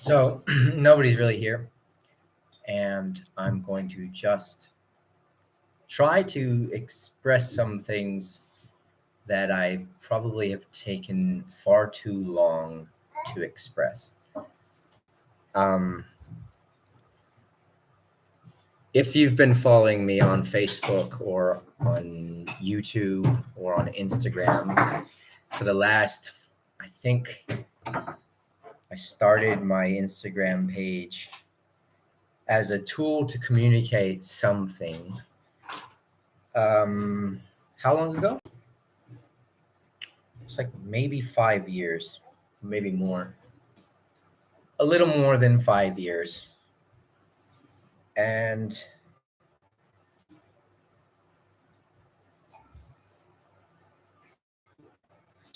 So nobody's really here, and I'm going to just try to express some things that I probably have taken far too long to express. Um, if you've been following me on Facebook or on YouTube or on Instagram for the last, I think I started my Instagram page as a tool to communicate something. How long ago? It's like maybe 5 years, maybe more, a little more than 5 years. And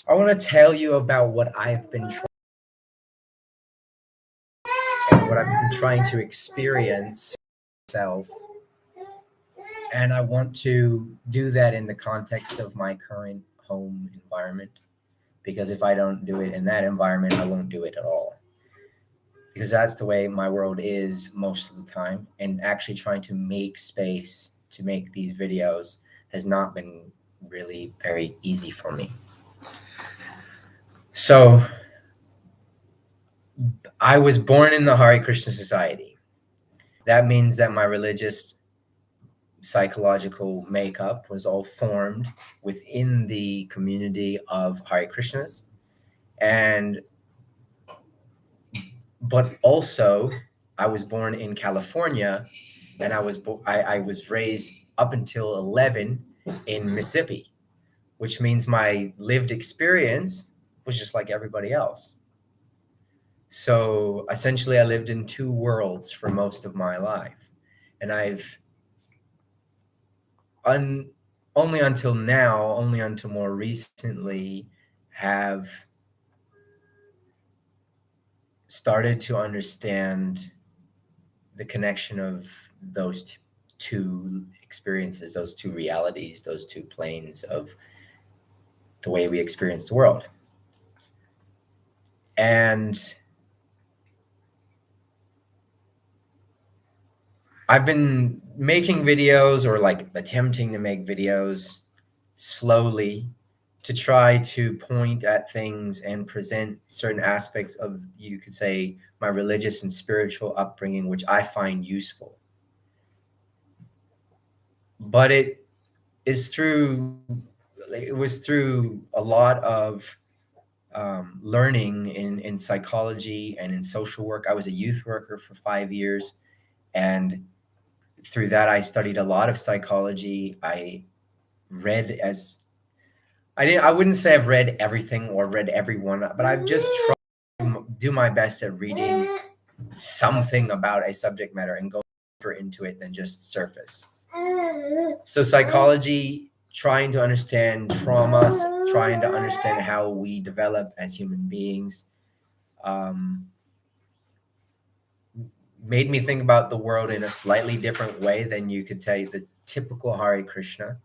I want to tell you about what I've been trying and what I've been trying to experience myself. And I want to do that in the context of my current home environment. Because if I don't do it in that environment, I won't do it at all. Because that's the way my world is most of the time. And actually trying to make space to make these videos has not been really very easy for me. So I was born in the Hare Krishna Society. That means that my religious psychological makeup was all formed within the community of Hare Krishnas. But also I was born in California, and I was raised up until 11 in Mississippi, which means my lived experience was just like everybody else. So essentially, I lived in two worlds for most of my life, and only until now, only until more recently, have started to understand the connection of those two experiences, those two realities, those two planes of the way we experience the world. And I've been making videos, or like attempting to make videos slowly, to try to point at things and present certain aspects of, you could say, my religious and spiritual upbringing, which I find useful. But it was through a lot of learning in psychology and in social work. I was a youth worker for 5 years, and through that I studied a lot of psychology. I read as I wouldn't say I've read everything or read everyone, but I've just tried to do my best at reading something about a subject matter and go deeper into it than just surface. So psychology, trying to understand trauma, trying to understand how we develop as human beings, made me think about the world in a slightly different way than you could say the typical Hare Krishna.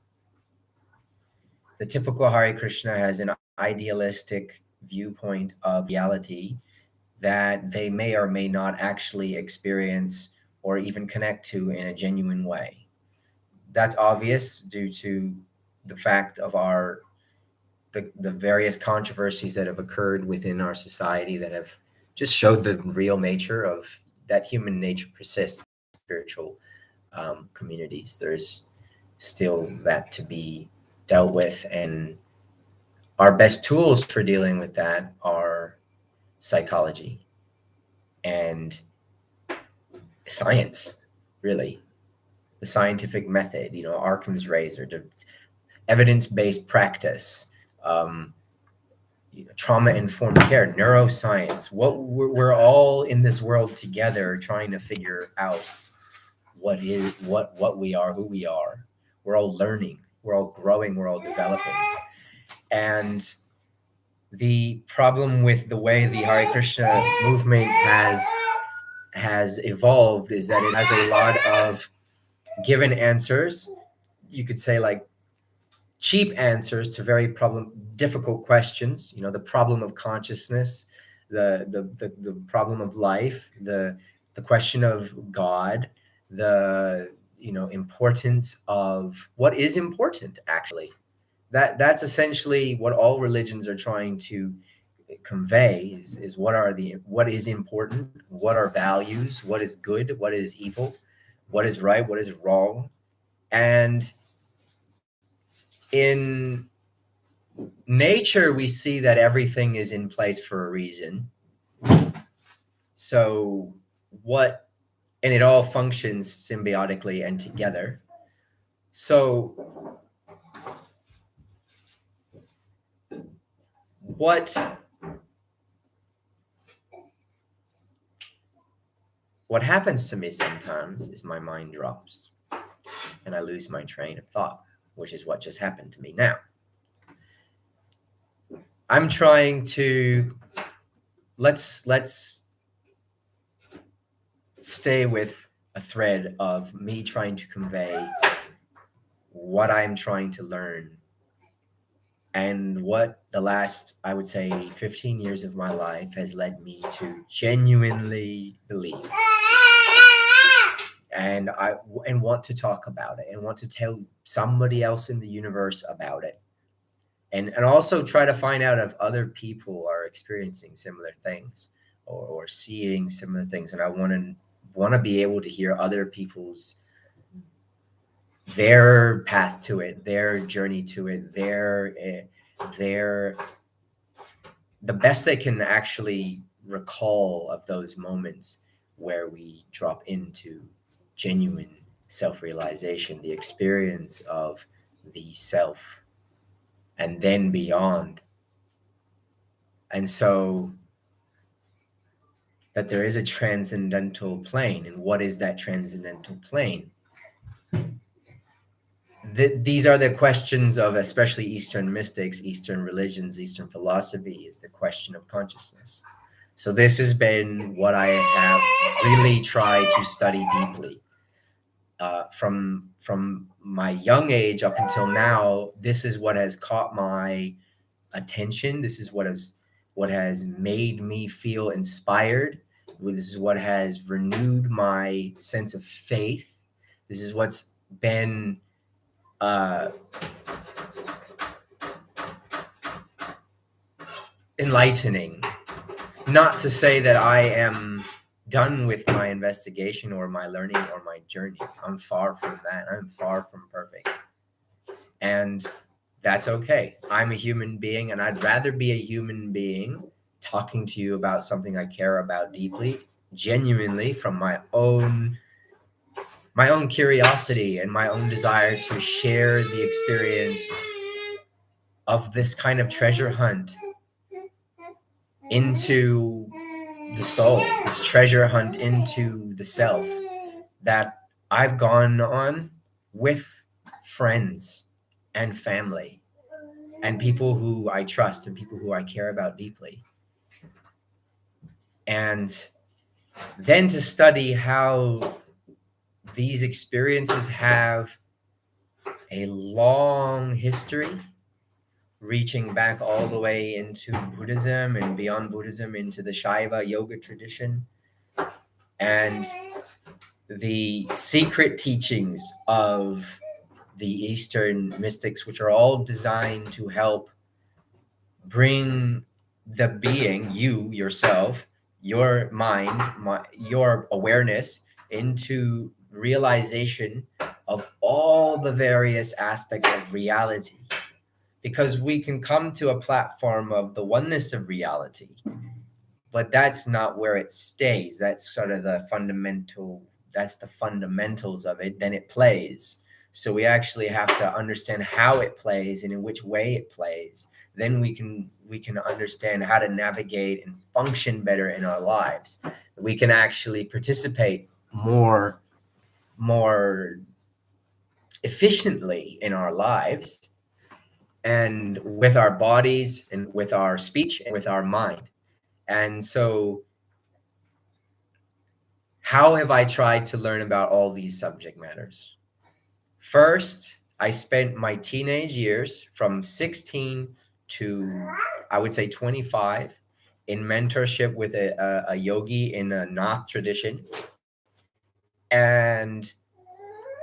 The typical Hare Krishna has an idealistic viewpoint of reality that they may or may not actually experience or even connect to in a genuine way. That's obvious due to the fact of the various controversies that have occurred within our society that have just showed the real nature of that human nature persists in spiritual communities. There's still that to be dealt with, and our best tools for dealing with that are psychology and science, really. The scientific method, Arkham's razor, evidence-based practice, trauma-informed care, neuroscience. We're all in this world together, trying to figure out what we are, who we are. We're all learning, we're all growing, we're all developing. And the problem with the way the Hare Krishna movement has evolved is that it has a lot of given answers, you could say, like cheap answers to very difficult questions. The problem of consciousness, the problem of life, the question of God, the importance of what is important actually. That's essentially what all religions are trying to convey is what is important, what are values, what is good, what is evil, what is right, what is wrong. And in nature we see that everything is in place for a reason. So what and it all functions symbiotically and together. So what happens to me sometimes is my mind drops and I lose my train of thought, which is what just happened to me now. I'm trying to let's stay with a thread of me trying to convey what I'm trying to learn and what the last, I would say, 15 years of my life has led me to genuinely believe. And and want to talk about it and want to tell somebody else in the universe about it. And also try to find out if other people are experiencing similar things or seeing similar things. And I want to be able to hear other people's their path to it, their journey to it, their the best they can actually recall of those moments where we drop into genuine self-realization, the experience of the self, and then beyond. And so that there is a transcendental plane. And what is that transcendental plane? These are the questions of especially Eastern mystics, Eastern religions, Eastern philosophy, is the question of consciousness. So this has been what I have really tried to study deeply. From my young age up until now, this is what has caught my attention. This is what has made me feel inspired. This is what has renewed my sense of faith. This is what's been enlightening. Not to say that I am done with my investigation or my learning or my journey. I'm far from that. I'm far from perfect. And that's okay. I'm a human being, and I'd rather be a human being talking to you about something I care about deeply, genuinely, from my own curiosity and my own desire to share the experience of this kind of treasure hunt into the soul, this treasure hunt into the self that I've gone on with friends and family and people who I trust and people who I care about deeply. And then to study how these experiences have a long history, reaching back all the way into Buddhism and beyond Buddhism into the Shaiva yoga tradition, and the secret teachings of the Eastern mystics, which are all designed to help bring the being, you yourself, your mind, your awareness into realization of all the various aspects of reality. Because we can come to a platform of the oneness of reality, but that's not where it stays. That's sort of that's the fundamentals of it. Then it plays. So we actually have to understand how it plays and in which way it plays. Then we can understand how to navigate and function better in our lives. We can actually participate more efficiently in our lives and with our bodies and with our speech and with our mind. And so how have I tried to learn about all these subject matters? First, I spent my teenage years from 16 to, I would say, 25 in mentorship with a yogi in a Nath tradition, and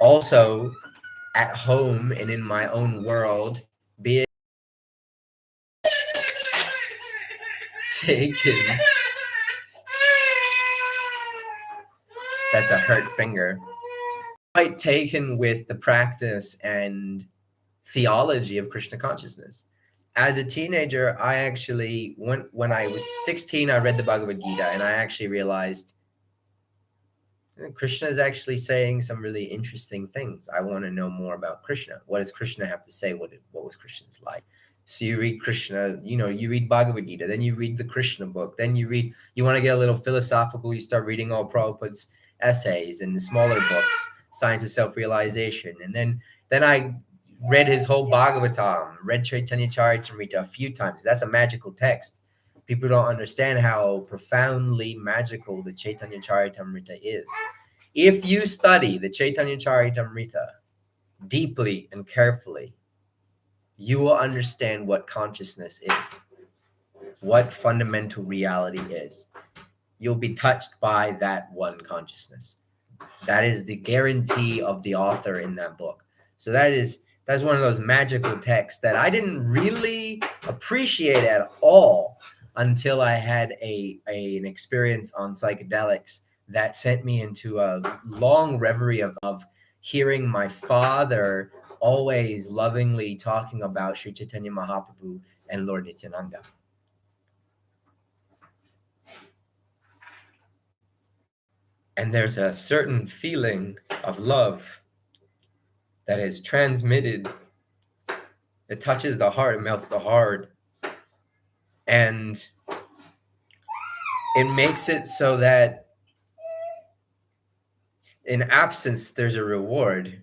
also at home and in my own world, being taken. That's a hurt finger. Quite taken with the practice and theology of Krishna consciousness. As a teenager, I actually, when I was 16, I read the Bhagavad Gita, and I actually realized Krishna is actually saying some really interesting things. I want to know more about Krishna. What does Krishna have to say? What was Krishna's life? So you read Krishna, you read Bhagavad Gita, then you read the Krishna book, then you want to get a little philosophical, you start reading all Prabhupada's essays and the smaller books, Science of Self-Realization. And then I read his whole Bhagavatam, read Chaitanya Charitamrita a few times. That's a magical text. People don't understand how profoundly magical the Chaitanya Charitamrita is. If you study the Chaitanya Charitamrita deeply and carefully, you will understand what consciousness is, what fundamental reality is. You'll be touched by that one consciousness. That is the guarantee of the author in that book. So that's one of those magical texts that I didn't really appreciate at all until I had an experience on psychedelics that sent me into a long reverie of hearing my father always lovingly talking about Sri Chaitanya Mahaprabhu and Lord Nityananda. And there's a certain feeling of love that is transmitted. It touches the heart, it melts the heart. And it makes it so that in absence, there's a reward.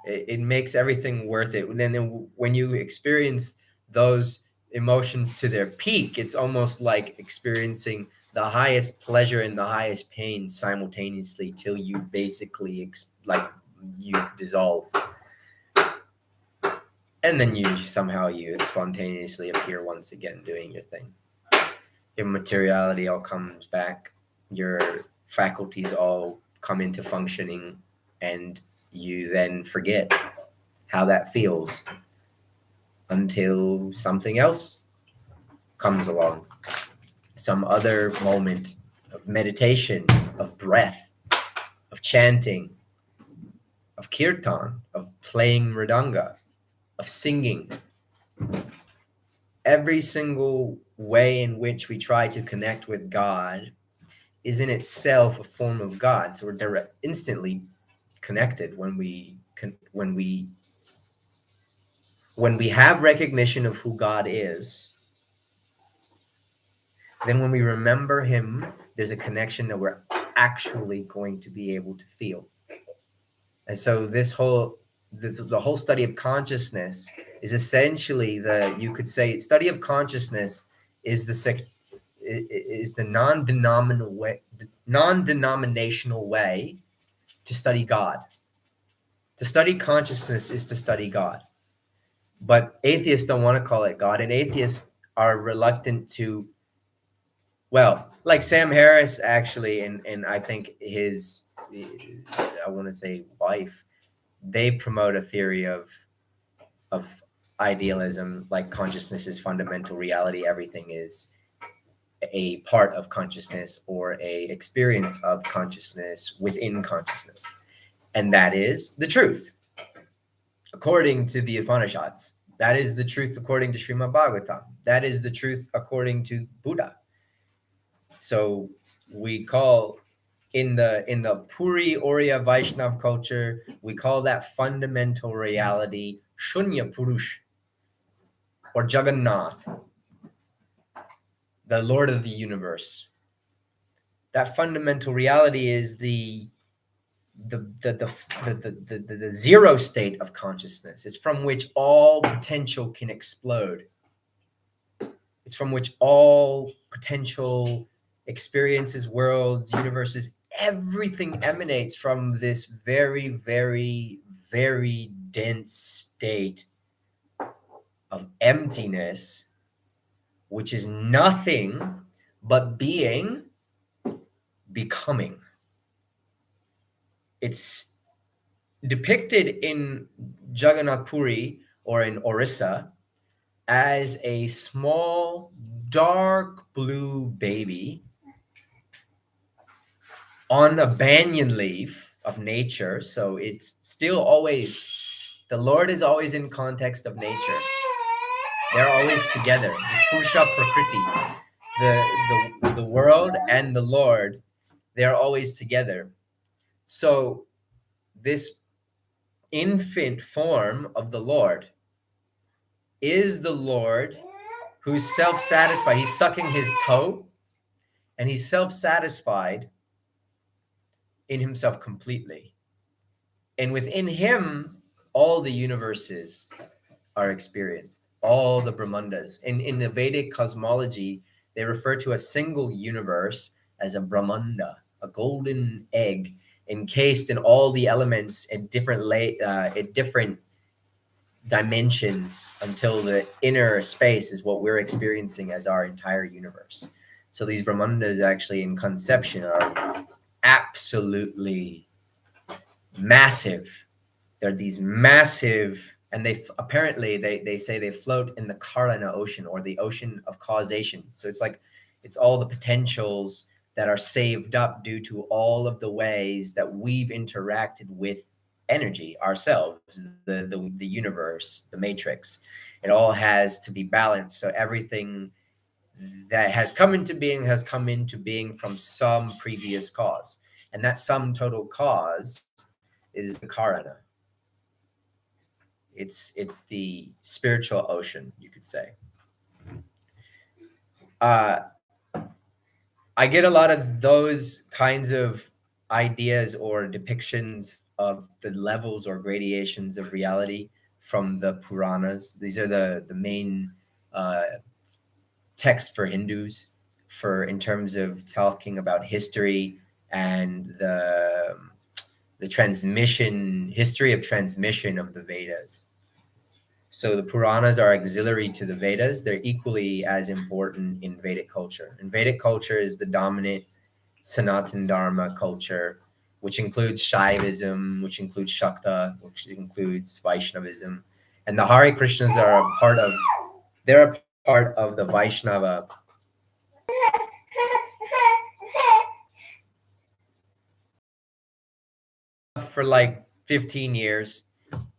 It makes everything worth it. And then when you experience those emotions to their peak, it's almost like experiencing the highest pleasure and the highest pain simultaneously till you basically you dissolve. And then you spontaneously appear once again doing your thing. Your materiality all comes back. Your faculties all come into functioning, and you then forget how that feels until something else comes along. Some other moment of meditation, of breath, of chanting, of kirtan, of playing mridanga, of singing. Every single way in which we try to connect with God is in itself a form of God. So we're instantly connected when we have recognition of who God is. Then when we remember him, there's a connection that we're actually going to be able to feel. And so the whole study of consciousness is essentially you could say study of consciousness is the non-denominational way to study God. To study consciousness is to study God. But atheists don't want to call it God, and atheists are reluctant to, well, like Sam Harris actually, and I think his, I want to say wife, they promote a theory of idealism, like consciousness is fundamental reality, everything is a part of consciousness or a experience of consciousness within consciousness. And that is the truth, according to the Upanishads. That is the truth according to Srimad Bhagavatam. That is the truth according to Buddha. So we call in the Puri Oriya Vaishnav culture, we call that fundamental reality Shunya Purush, or Jagannath, the Lord of the universe. That fundamental reality is the zero state of consciousness. It's from which all potential can explode. It's from which all potential experiences, worlds, universes, everything emanates from this very, very, very dense state of emptiness, which is nothing but being, becoming. It's depicted in Jagannath Puri or in Orissa as a small, dark blue baby on a banyan leaf of nature. So it's still always, the Lord is always in context of nature. They're always together. It's Purusha Prakriti. The world and the Lord, they're always together. So this infant form of the Lord is the Lord who's self-satisfied. He's sucking his toe and he's self-satisfied in himself completely. And within him, all the universes are experienced, all the Brahmandas. In the Vedic cosmology, they refer to a single universe as a Brahmanda, a golden egg encased in all the elements at different dimensions until the inner space is what we're experiencing as our entire universe. So these Brahmandas actually in conception are absolutely massive. They're these massive, and they apparently they say they float in the Karana ocean, or the ocean of causation. So it's like it's all the potentials that are saved up due to all of the ways that we've interacted with energy ourselves, the universe, the matrix. It all has to be balanced. So everything that has come into being has come into being from some previous cause. And that sum total cause is the Karana. It's the spiritual ocean, you could say. Uh, I get a lot of those kinds of ideas or depictions of the levels or gradations of reality from the Puranas. These are the main uh, texts for Hindus for in terms of talking about history and the transmission history of transmission of the Vedas. So the Puranas are auxiliary to the Vedas. They're equally as important in Vedic culture. And Vedic culture is the dominant Sanatan Dharma culture, which includes Shaivism, which includes Shakta, which includes Vaishnavism. And the Hare Krishnas are they're a part of the Vaishnava. For like 15 years,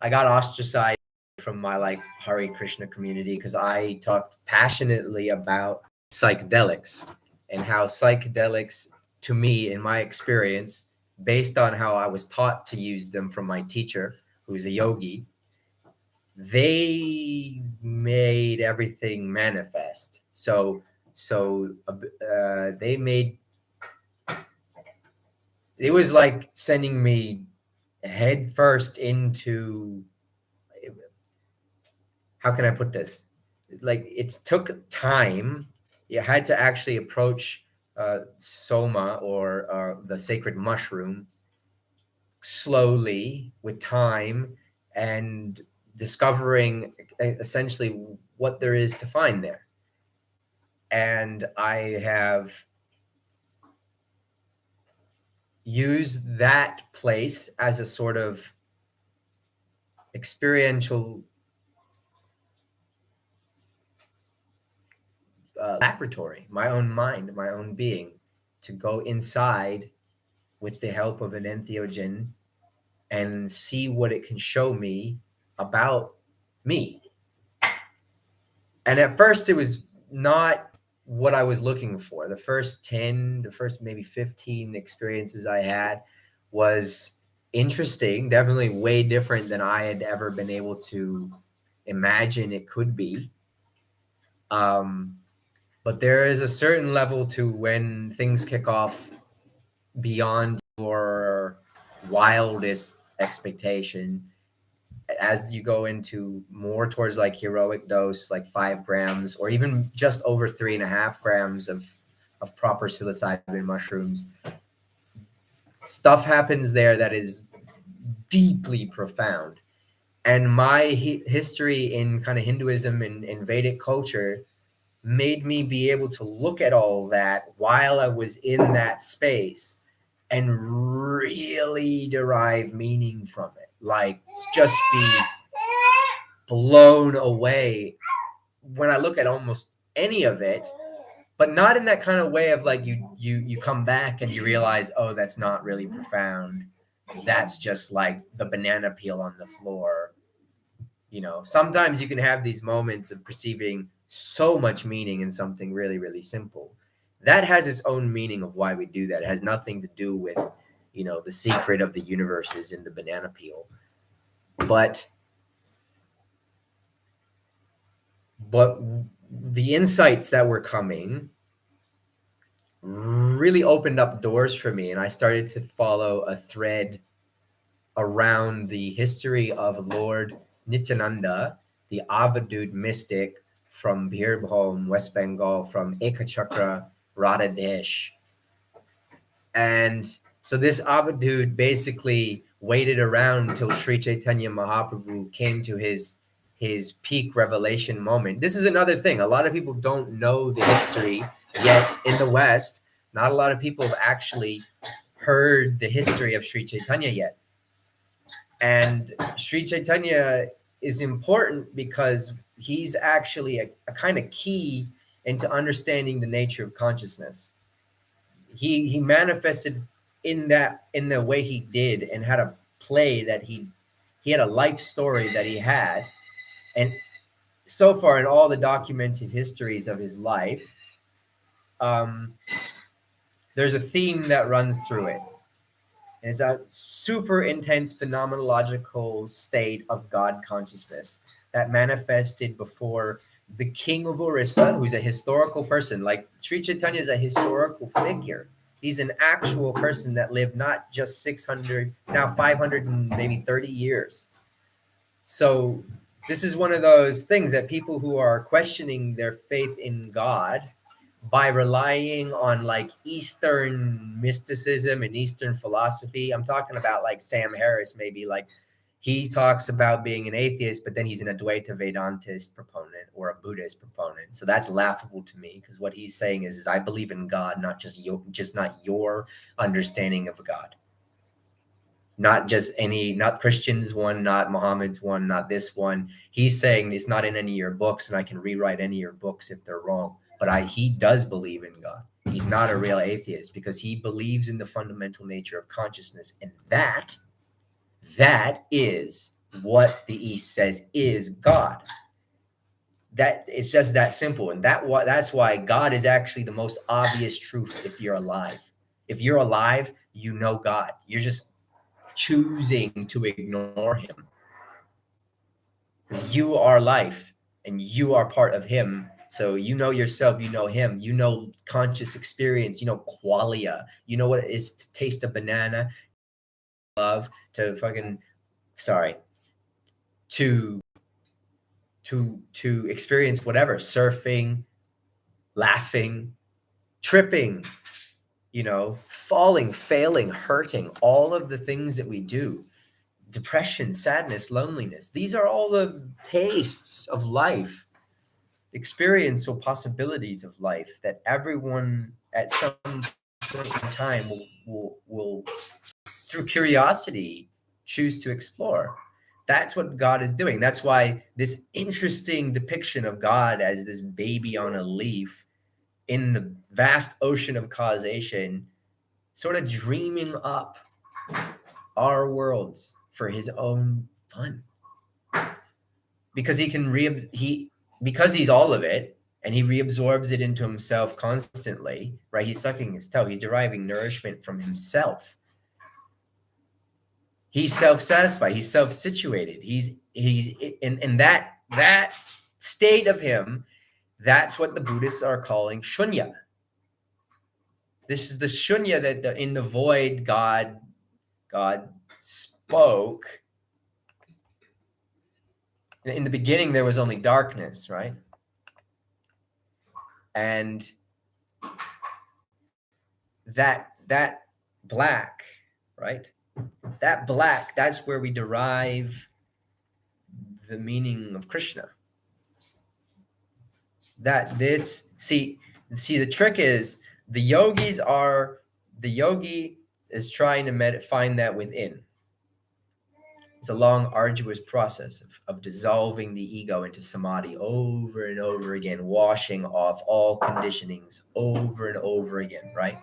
I got ostracized from my like Hare Krishna community because I talked passionately about psychedelics and how psychedelics, to me, in my experience, based on how I was taught to use them from my teacher, who's a yogi, they made everything manifest. They made it was like sending me head first into, how can I put this? Like it took time. You had to actually approach soma or the sacred mushroom slowly with time and discovering essentially what there is to find there. And I have used that place as a sort of experiential laboratory, my own mind, my own being, to go inside with the help of an entheogen and see what it can show me about me. And at first, it was not what I was looking for. The first 10, the first maybe 15 experiences I had was interesting, definitely way different than I had ever been able to imagine it could be. But there is a certain level to when things kick off beyond your wildest expectation. As you go into more towards like heroic dose, like 5 grams, or even just over 3.5 grams of proper psilocybin mushrooms, stuff happens there that is deeply profound. And my history in kind of Hinduism and Vedic culture made me be able to look at all that while I was in that space and really derive meaning from it. Like, just be blown away when I look at almost any of it, but not in that kind of way of like you come back and you realize, oh, that's not really profound. That's just like the banana peel on the floor. Sometimes you can have these moments of perceiving so much meaning in something really, really simple. That has its own meaning of why we do that. It has nothing to do with, the secret of the universe is in the banana peel. But but the insights that were coming really opened up doors for me, and I started to follow a thread around the history of Lord Nityananda, the Avadut mystic from Birbhum, West Bengal, from Ekachakra, Radhadesh. And so this Avadut basically waited around until Sri Chaitanya Mahaprabhu came to his peak revelation moment. This is another thing. A lot of people don't know the history yet in the West. Not a lot of people have actually heard the history of Sri Chaitanya yet. And Sri Chaitanya is important because he's actually a kind of key into understanding the nature of consciousness. He manifested in the way he did, and had a play that he had a life story that he had. And so far in all the documented histories of his life, um, there's a theme that runs through it. And it's a super intense phenomenological state of God consciousness that manifested before the king of Orissa, who's a historical person. Like, Sri Chaitanya is a historical figure. He's an actual person that lived not just 600, now 500 and maybe 30 years. So this is one of those things that people who are questioning their faith in God by relying on like Eastern mysticism and Eastern philosophy. I'm talking about like Sam Harris, maybe. Like, he talks about being an atheist, but then he's an Advaita Vedantist proponent or a Buddhist proponent. So that's laughable to me, because what he's saying is I believe in God, not not your understanding of God. Not just not Christians one, not Muhammad's one, not this one. He's saying it's not in any of your books, and I can rewrite any of your books if they're wrong. But he does believe in God. He's not a real atheist because he believes in the fundamental nature of consciousness, and that is what the East says is God. That it's just that simple, and that's why God is actually the most obvious truth. If you're alive, you know God. You're just choosing to ignore him. You are life, and you are part of him. So you know yourself, you know him, you know conscious experience, you know qualia, you know what it is to taste a banana, love, to fucking sorry, to to experience whatever, surfing, laughing, tripping, falling, failing, hurting, all of the things that we do. Depression, sadness, loneliness. These are all the tastes of life, experiential possibilities of life that everyone at some point in time will through curiosity choose to explore. That's what God is doing. That's why this interesting depiction of God as this baby on a leaf in the vast ocean of causation, sort of dreaming up our worlds for his own fun, because because he's all of it, and he reabsorbs it into himself constantly, right? He's sucking his toe, he's deriving nourishment from himself. He's self-satisfied, he's self-situated, he's in that state of him. That's what the Buddhists are calling shunya. This is the shunya that in the void God spoke. In the beginning, there was only darkness, right? And that black, right? That black, that's where we derive the meaning of Krishna. that this see the trick is the yogis are the yogi is trying to find that within. It's a long, arduous process of dissolving the ego into samadhi over and over again, washing off all conditionings over and over again, right?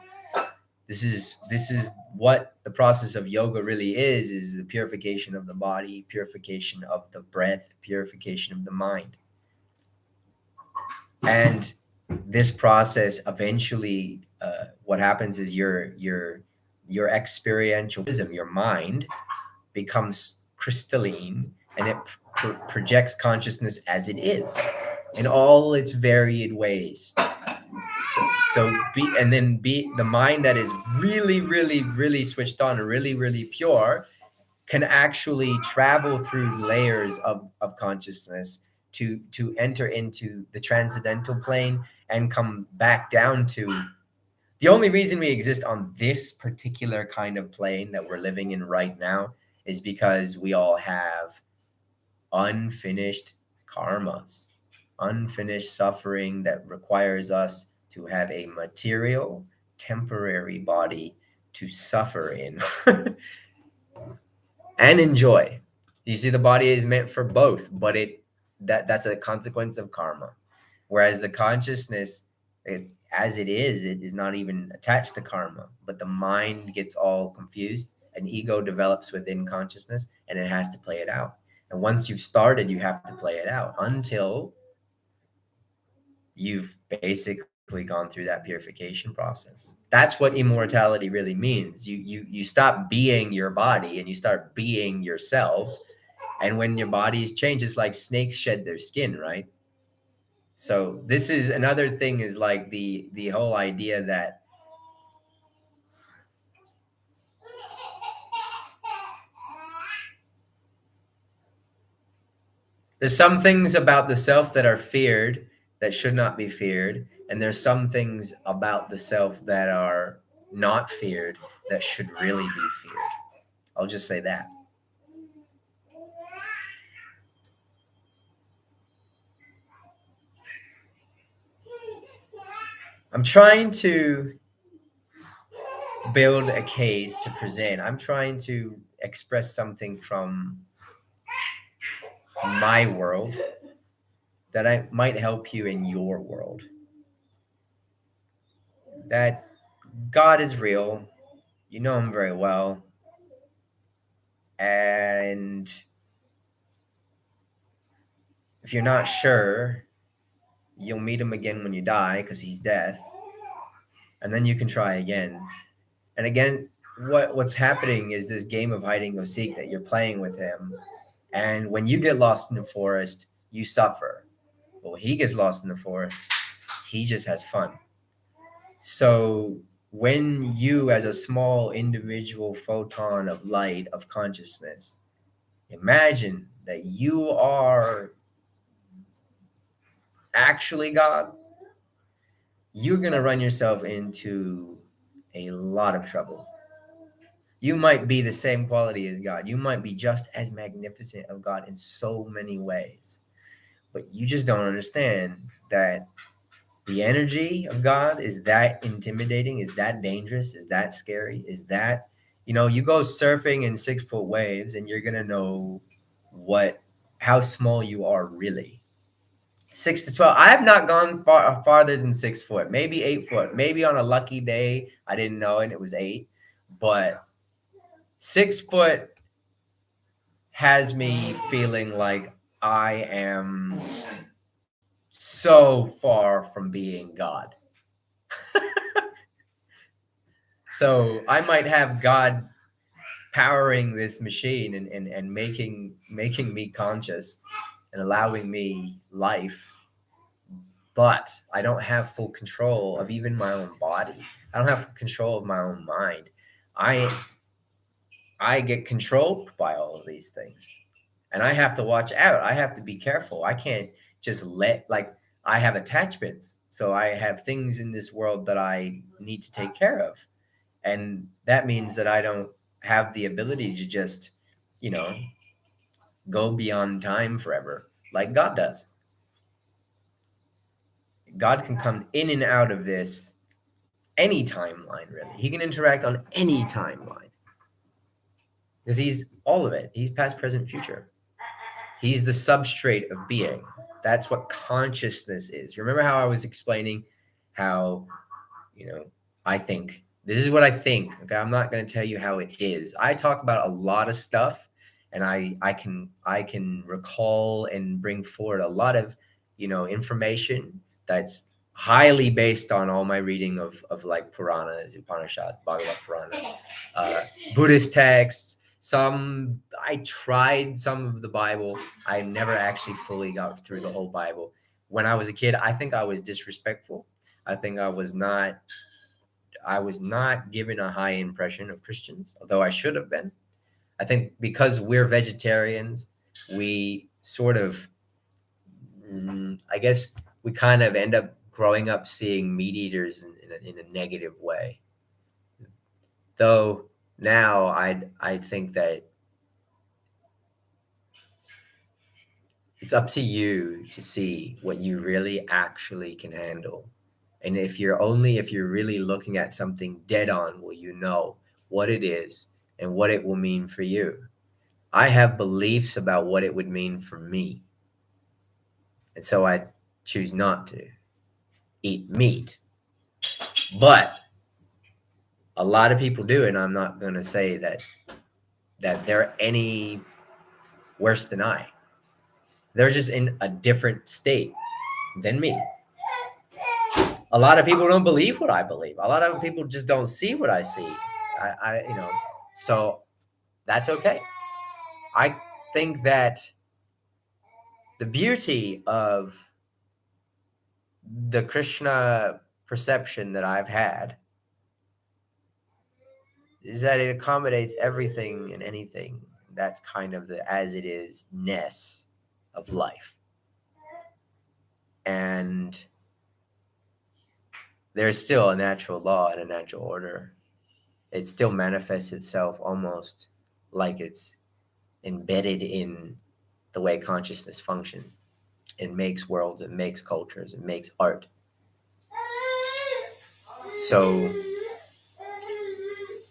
This is what the process of yoga really is the purification of the body, purification of the breath, purification of the mind. And this process eventually, what happens is your experientialism, your mind becomes crystalline, and it projects consciousness as it is in all its varied ways. So be and then be the mind that is really, really, really switched on and really, really pure can actually travel through layers of consciousness to enter into the transcendental plane and come back down to the only reason we exist on this particular kind of plane that we're living in right now is because we all have unfinished karmas, unfinished suffering that requires us to have a material, temporary body to suffer in and enjoy. You see, the body is meant for both, but that's a consequence of karma. Whereas the consciousness, as it is not even attached to karma, but the mind gets all confused. An ego develops within consciousness, and it has to play it out. And once you've started, you have to play it out until you've basically gone through that purification process. That's what immortality really means. You stop being your body and you start being yourself. And when your bodies change, it's like snakes shed their skin, right? So this is another thing, is like the whole idea that there's some things about the self that are feared that should not be feared, and there's some things about the self that are not feared that should really be feared. I'll just say that. I'm trying to build a case to present. I'm trying to express something from my world that I might help you in your world. That God is real. You know him very well. And if you're not sure, you'll meet him again when you die because he's death. And then you can try again. And again, what's happening is this game of hide and go seek that you're playing with him. And when you get lost in the forest, you suffer. But when he gets lost in the forest, he just has fun. So when you, as a small individual photon of light of consciousness, imagine that you are actually God, you're going to run yourself into a lot of trouble. You might be the same quality as God. You might be just as magnificent of God in so many ways. But you just don't understand that the energy of God is that intimidating, is that dangerous, is that scary, is that, you go surfing in 6 foot waves and you're going to know how small you are really. 6 to 12. I have not gone farther than 6 foot, maybe 8 foot. Maybe on a lucky day, I didn't know and it was 8. But 6 foot has me feeling like I am so far from being God. So I might have God powering this machine and making me conscious and allowing me life, but I don't have full control of even my own body. I don't have control of my own mind. I I get controlled by all of these things. And I have to watch out. I have to be careful. I can't just I have attachments. So I have things in this world that I need to take care of. And that means that I don't have the ability to just, you know, go beyond time forever like God does. God can come in and out of this any timeline, really. He can interact on any timeline because he's all of it. He's past, present, future. He's the substrate of being. That's what consciousness is. Remember how I was explaining how, you know, I think this is what I think. Okay, I'm not going to tell you how it is. I talk about a lot of stuff, and I can recall and bring forward a lot of, information that's highly based on all my reading of like Puranas, Upanishads, Bhagavad Purana, uh, Buddhist texts. Some I tried some of the Bible. I never actually fully got through the whole Bible. When I was a kid, I think I was disrespectful. I think I was not given a high impression of Christians, although I should have been. I think because we're vegetarians, we sort of, I guess, we kind of end up growing up seeing meat eaters in a negative way. Though now I think that it's up to you to see what you really actually can handle. And if you're really looking at something dead on, will you know what it is and what it will mean for you? I have beliefs about what it would mean for me. And so I choose not to eat meat. But a lot of people do, and I'm not going to say that they're any worse than I. They're just in a different state than me. A lot of people don't believe what I believe. A lot of people just don't see what I see. So that's okay. I think that the beauty of the Krishna perception that I've had is that it accommodates everything and anything. That's kind of the as it is ness of life. And there's still a natural law and a natural order. It still manifests itself almost like it's embedded in the way consciousness functions. It makes worlds, it makes cultures, it makes art. So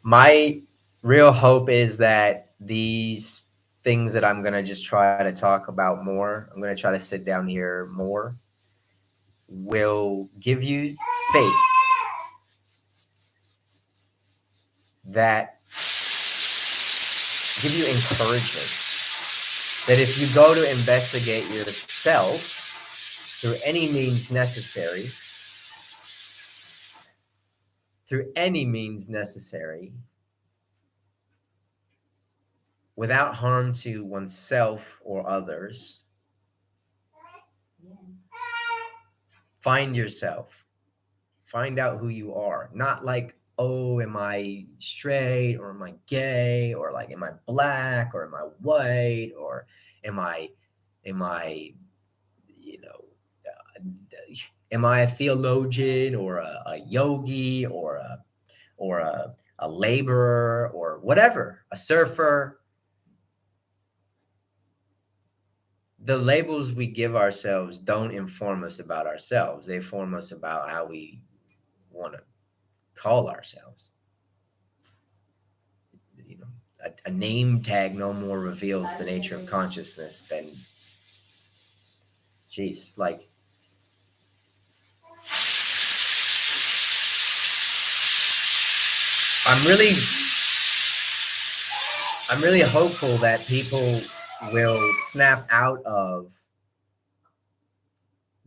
my real hope is that these things that I'm going to just try to talk about more, I'm going to try to sit down here more, will give you faith that give you encouragement that if you go to investigate yourself through any means necessary, without harm to oneself or others, find yourself. Find out who you are. Not like, oh, am I straight or am I gay or like, am I black or am I white or am I, you know, am I a theologian or a yogi or a laborer or whatever, a surfer? The labels we give ourselves don't inform us about ourselves. They inform us about how we want to call ourselves. A name tag no more reveals the nature of consciousness than, like, I'm really hopeful that people will snap out of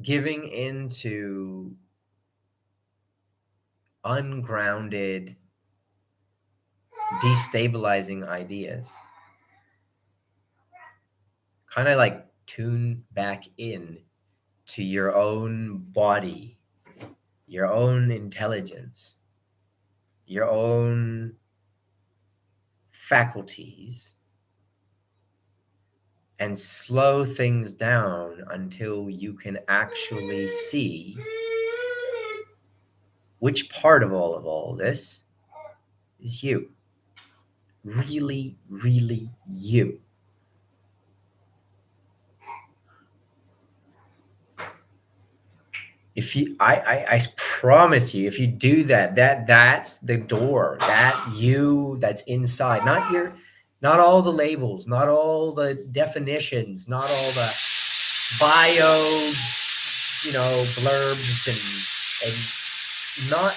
giving into ungrounded, destabilizing ideas. Kind of like tune back in to your own body, your own intelligence, your own faculties, and slow things down until you can actually see which part of all this is you. Really, really you. If you, I promise you, if you do that, that's the door. That's inside. Not all the labels, not all the definitions, not all the bio, blurbs and not.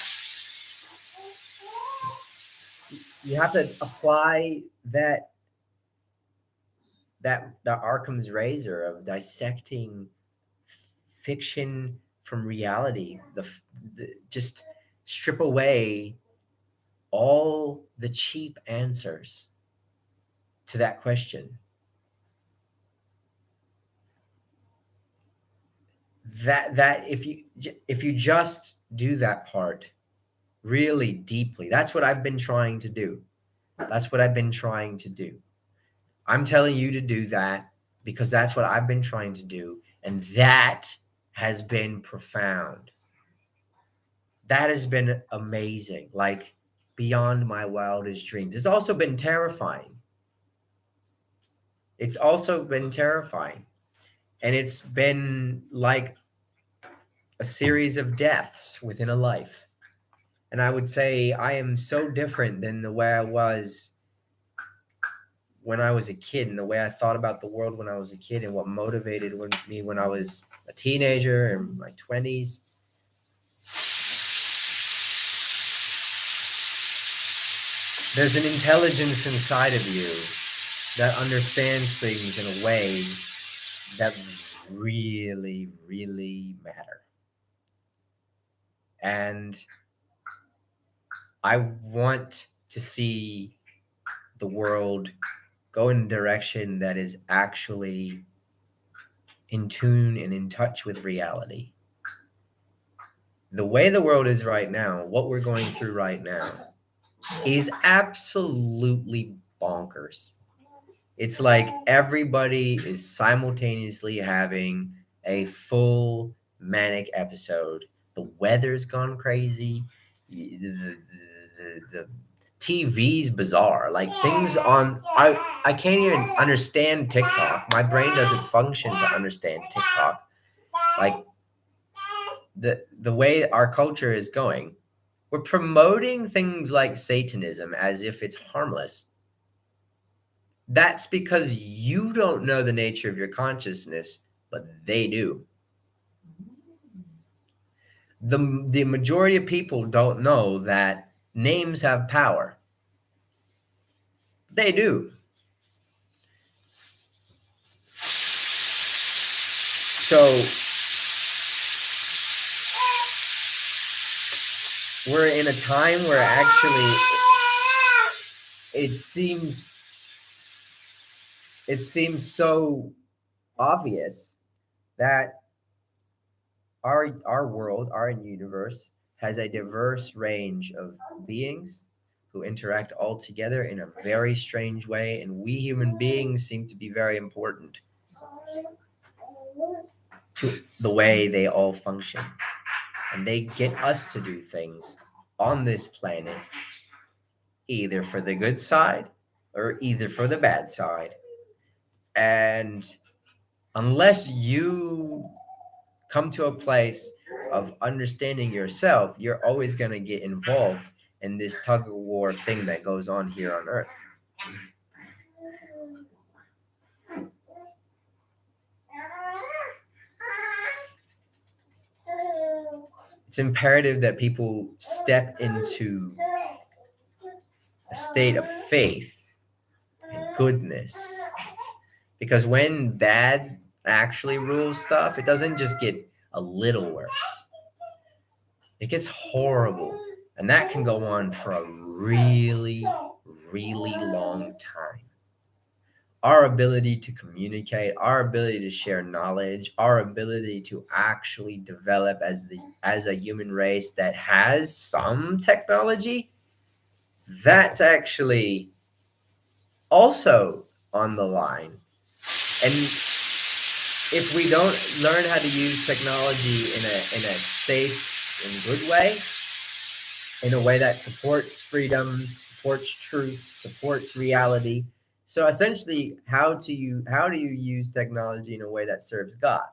You have to apply that the Arkham's razor of dissecting fiction from reality. Just strip away all the cheap answers to that question. That if you just do that part really deeply, that's what I've been trying to do. That's what I've been trying to do. I'm telling you to do that because that's what I've been trying to do, and that has been profound. That has been amazing, like beyond my wildest dreams. It's also been terrifying. It's also been terrifying. And it's been like a series of deaths within a life. And I would say I am so different than the way I was when I was a kid and the way I thought about the world when I was a kid and what motivated me when I was a teenager in my 20s. There's an intelligence inside of you that understands things in a way that really, really matter. And I want to see the world go in a direction that is actually in tune and in touch with reality. The way the world is right now, what we're going through right now, is absolutely bonkers. It's like everybody is simultaneously having a full manic episode. The weather's gone crazy. The TV's bizarre. Like things on, I can't even understand TikTok. My brain doesn't function to understand TikTok. Like the way our culture is going, we're promoting things like Satanism as if it's harmless. That's because you don't know the nature of your consciousness, but they do. The majority of people don't know that names have power. They do. So we're in a time where actually it seems so obvious that our world, our universe, has a diverse range of beings who interact all together in a very strange way, and we human beings seem to be very important to the way they all function. And they get us to do things on this planet either for the good side or either for the bad side. And unless you come to a place of understanding yourself, you're always going to get involved in this tug of war thing that goes on here on Earth. It's imperative that people step into a state of faith and goodness. Because when bad actually rules stuff, it doesn't just get a little worse. It gets horrible. And that can go on for a really, really long time. Our ability to communicate, our ability to share knowledge, our ability to actually develop as a human race that has some technology, that's actually also on the line. And if we don't learn how to use technology in a safe and good way, in a way that supports freedom, supports truth, supports reality. So essentially, how do you use technology in a way that serves God?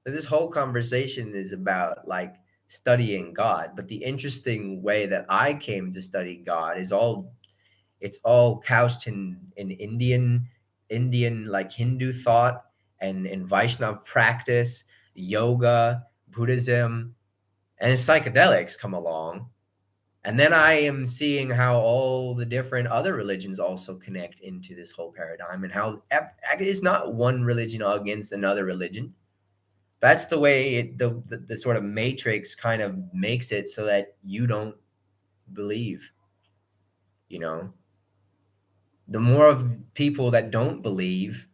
This whole conversation is about like studying God, but the interesting way that I came to study God is all it's all couched in Indian like Hindu thought and in Vaishnav practice, yoga, Buddhism, and psychedelics come along. And then I am seeing how all the different other religions also connect into this whole paradigm, and how it's not one religion against another religion. That's the way the sort of matrix kind of makes it so that you don't believe, you know. The more of people that don't believe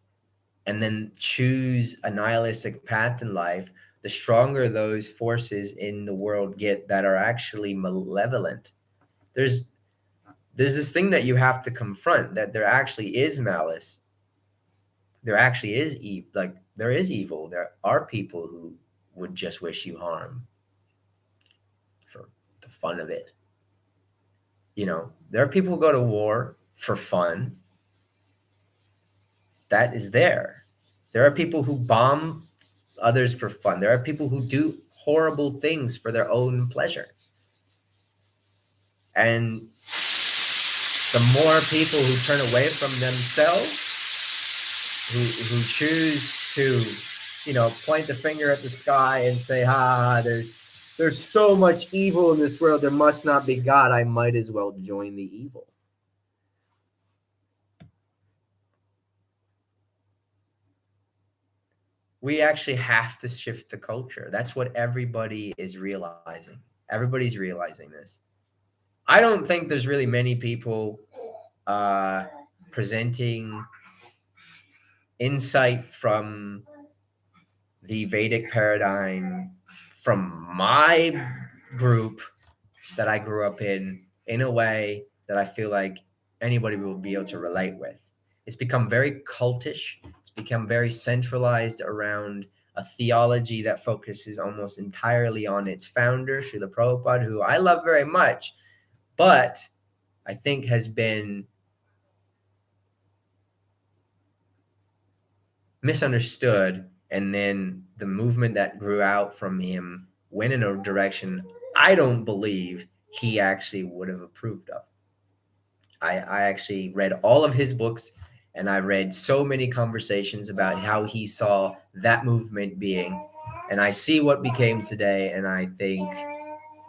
and then choose a nihilistic path in life, the stronger those forces in the world get that are actually malevolent. There's there's this thing that you have to confront, that there actually is malice. There actually is evil. Like there is evil. There are people who would just wish you harm for the fun of it. You know, there are people who go to war for fun. That is there. There are people who bomb others for fun. There are people who do horrible things for their own pleasure. And the more people who turn away from themselves, who choose to, point the finger at the sky and say, "Ha, there's so much evil in this world. There must not be God. I might as well join the evil." We actually have to shift the culture. That's what everybody is realizing. Everybody's realizing this. I don't think there's really many people presenting insight from the Vedic paradigm from my group that I grew up in a way that I feel like anybody will be able to relate with. It's become very cultish. It's become very centralized around a theology that focuses almost entirely on its founder, Srila Prabhupada, who I love very much, but I think has been misunderstood. And then the movement that grew out from him went in a direction I don't believe he actually would have approved of. I actually read all of his books, and I read so many conversations about how he saw that movement being. And I see what became today, and I think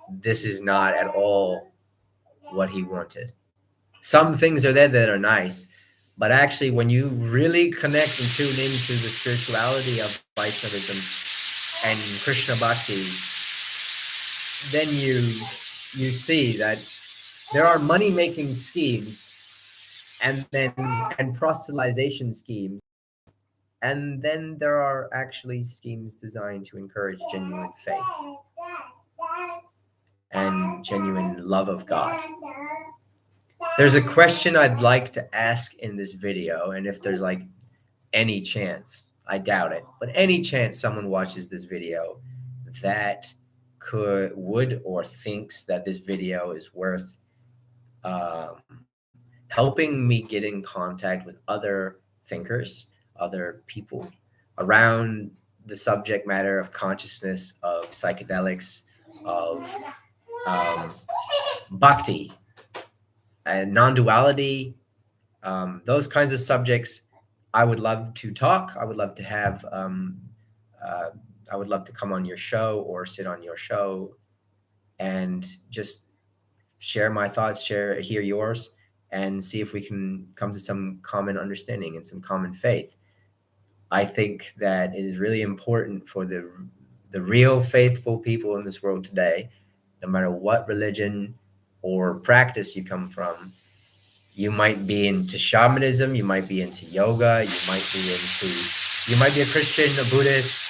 this is not at all what he wanted. Some things are there that are nice, but actually, when you really connect and tune into the spirituality of Vaishnavism and Krishna Bhakti, then you see that there are money making schemes and proselytization schemes, and then there are actually schemes designed to encourage genuine faith and genuine love of God. There's a question I'd like to ask in this video, and if there's like any chance, I doubt it, but any chance someone watches this video that would or thinks that this video is worth um, helping me get in contact with other thinkers, other people around the subject matter of consciousness, of psychedelics, of um, bhakti and non-duality, those kinds of subjects. I would love to talk. I would love to have. Uh, I would love to come on your show or sit on your show and just share my thoughts, hear yours, and see if we can come to some common understanding and some common faith. I think that it is really important for the real faithful people in this world today, no matter what religion or practice you come from. You might be into shamanism, you might be into yoga, you might be a Christian, a Buddhist,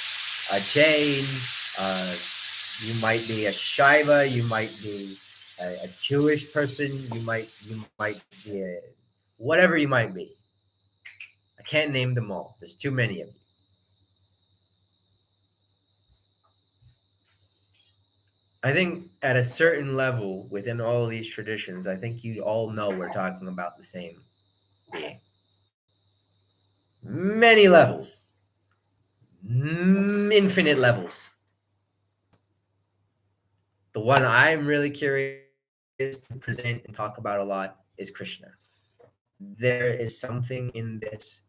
a Jain, you might be a Shiva, you might be a Jewish person, you might be whatever you might be. I can't name them all. There's too many of you. I think at a certain level within all of these traditions, I think you all know we're talking about the same being. Many levels. infinite levels. The one I'm really curious to present and talk about a lot is Krishna. There is something in this,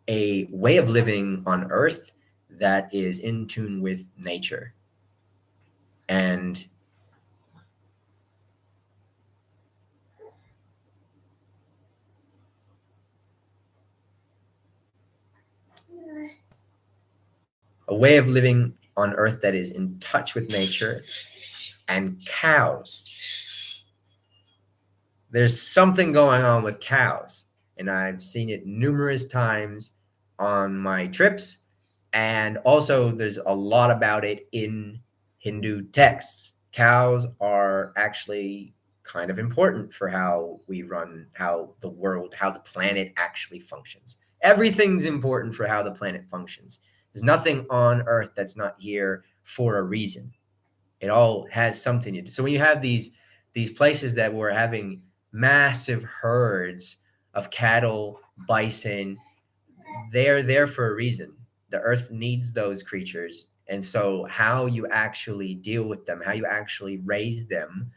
a way of living on earth that is in tune with nature. And a way of living on earth that is in touch with nature and cows. There's something going on with cows, and I've seen it numerous times on my trips. And also, there's a lot about it in Hindu texts. Cows are actually kind of important for how we run, how the world, how the planet actually functions. Everything's important for how the planet functions. There's nothing on Earth that's not here for a reason. It all has something to do. So when you have these places that were having massive herds of cattle, bison, they're there for a reason. The earth needs those creatures. And so how you actually deal with them, how you actually raise them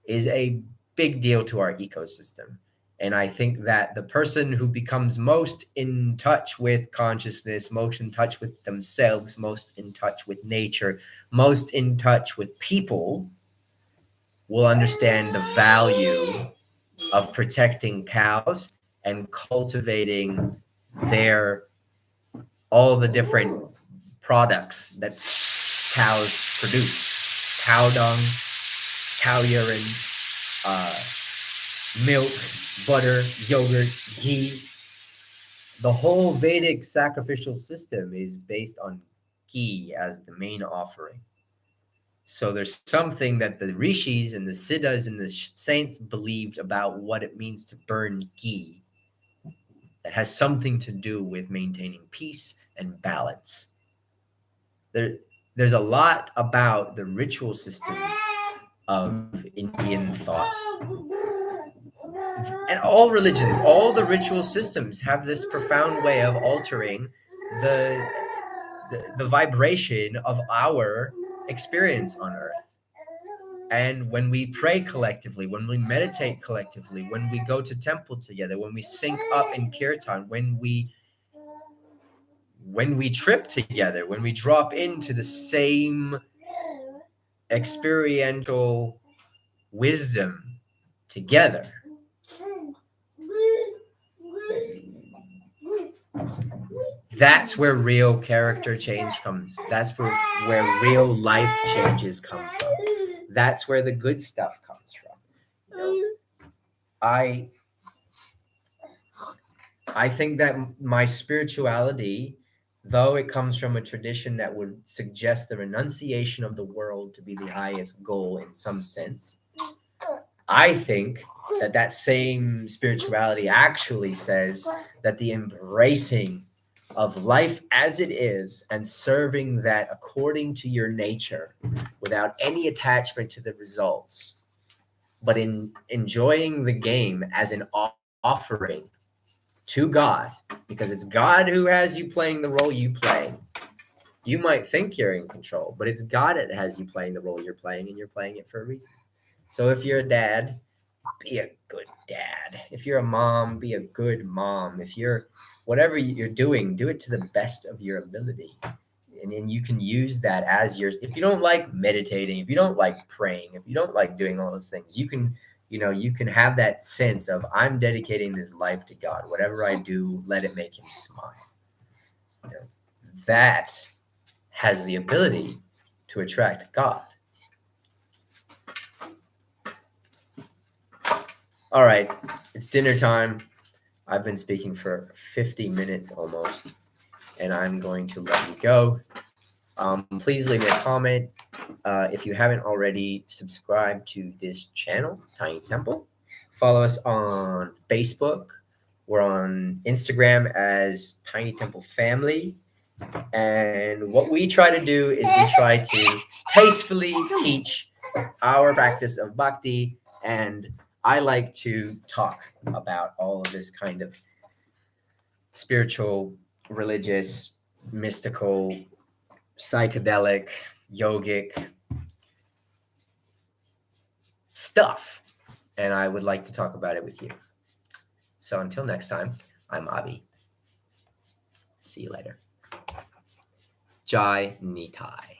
is a big deal to our ecosystem. And I think that the person who becomes most in touch with consciousness, most in touch with themselves, most in touch with nature, most in touch with people will understand the value of protecting cows and cultivating their all the different products that cows produce: cow dung, cow urine, uh, milk, butter, yogurt, ghee. The whole Vedic sacrificial system is based on ghee as the main offering. So there's something that the rishis and the siddhas and the saints believed about what it means to burn ghee that has something to do with maintaining peace and balance. There's a lot about the ritual systems of Indian thought. And all religions, all the ritual systems have this profound way of altering the, the vibration of our experience on earth. And when we pray collectively, when we meditate collectively, when we go to temple together, when we sync up in kirtan, when we trip together, when we drop into the same experiential wisdom together, that's where real character change comes. That's where real life changes come from. That's where the good stuff comes from. You know, I think that my spirituality, though it comes from a tradition that would suggest the renunciation of the world to be the highest goal in some sense, I think that that same spirituality actually says that the embracing of life as it is and serving that according to your nature without any attachment to the results, but in enjoying the game as an offering to God, because it's God who has you playing the role you play. You might think you're in control, but it's God that has you playing the role you're playing, and you're playing it for a reason. So if you're a dad, be a good dad. If you're a mom, be a good mom. If you're whatever you're doing, do it to the best of your ability. And you can use that as your, if you don't like meditating, if you don't like praying, if you don't like doing all those things, you can, you can have that sense of, I'm dedicating this life to God. Whatever I do, let it make him smile. That has the ability to attract God. All right, it's dinner time. I've been speaking for 50 minutes almost, and I'm going to let you go. Please leave me a comment. If you haven't already, subscribe to this channel, Tiny Temple. Follow us on Facebook. We're on Instagram as Tiny Temple Family. And what we try to do is we try to tastefully teach our practice of bhakti. And I like to talk about all of this kind of spiritual, religious, mystical, psychedelic, yogic stuff. And I would like to talk about it with you. So until next time, I'm Avi. See you later. Jai Nitai.